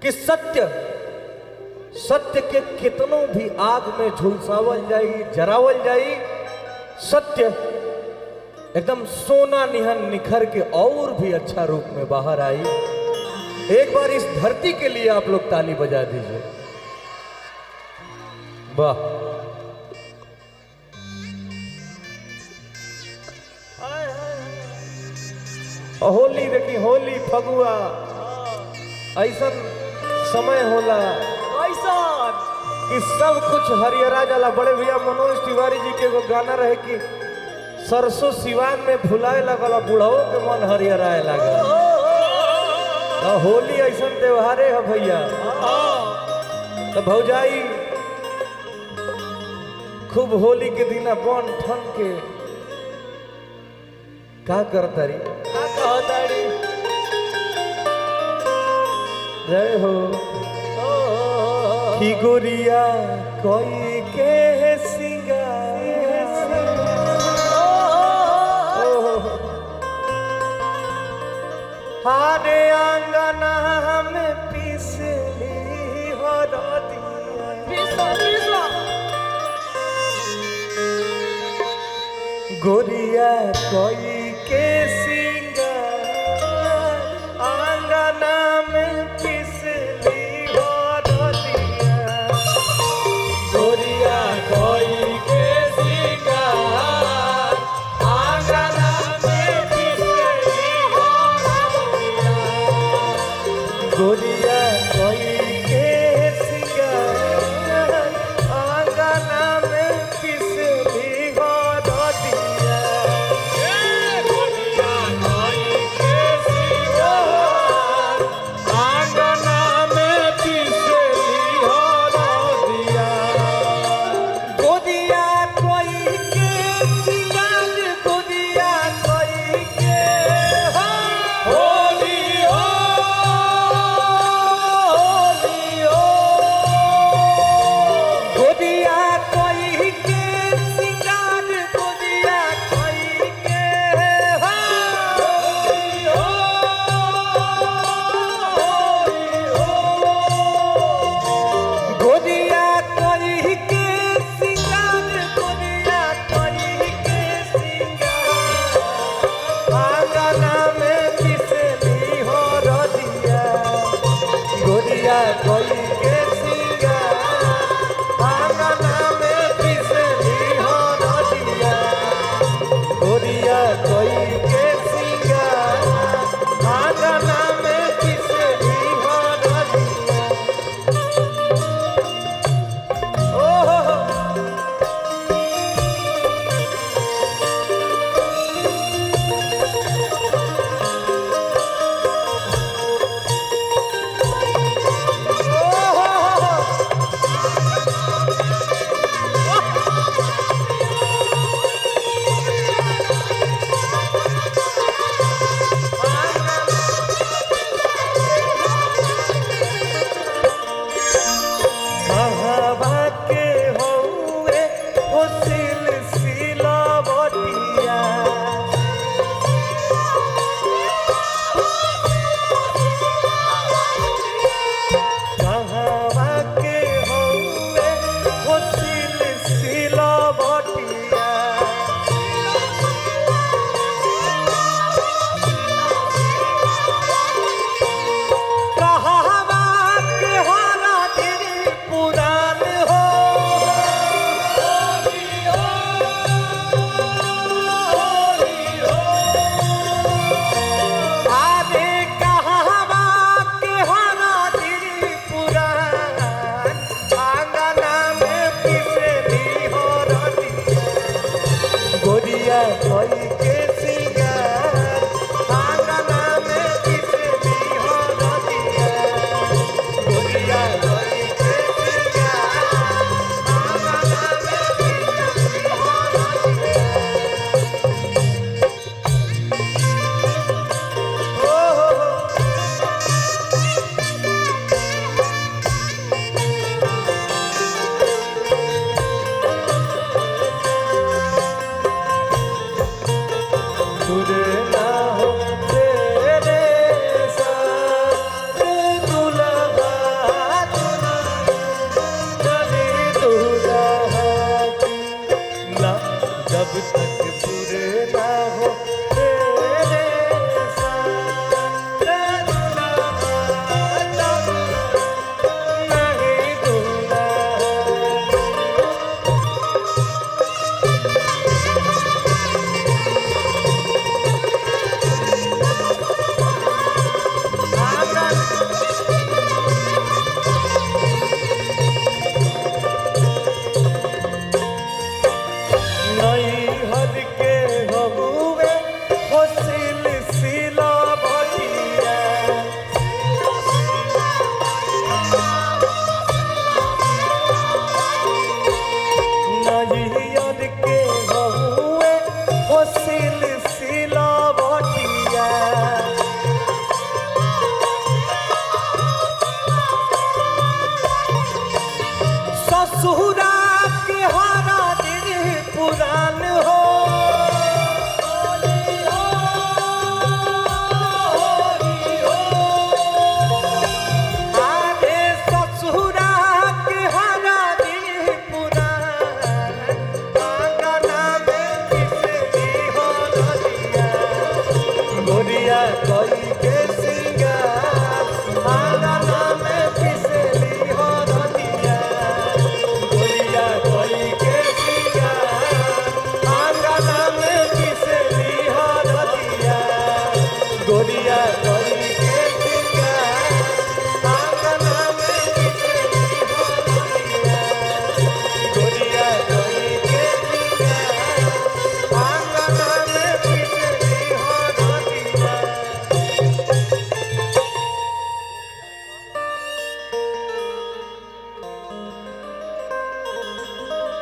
कि सत्य सत्य के कितनों भी आग में झुलसावल जाई, जरावल जाई, सत्य एकदम सोना निहन निखर के और भी अच्छा रूप में बाहर आई। एक बार इस धरती के लिए आप लोग ताली बजा दीजिए। वाह, होली देखी, होली फगुआ ऐसा समय होला ऐसा कि सब कुछ हरिहरा जाला। बड़े भैया मनोज तिवारी जी के एगो गाना रहे कि सरसों सिवान में फुलाए लगल, बुढ़ाओ के मन हरिहराए लागल। तो होली ऐसा त्योहारे है भैया। तो भौजाई खूब होली के दिन बन ठन के का करतारी, जय हो कि गोरिया कोई के सिंगार हारे आंगना में पिसली हरदिया, गोरिया कोई के सिंगार आंगना में पिसली हरदिया, गोरिया कोई के सिंगार आंगना में पिसली हरदिया, गोरिया कोई के सिंगार आंगना में पिसली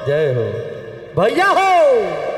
जय हो भैया हो।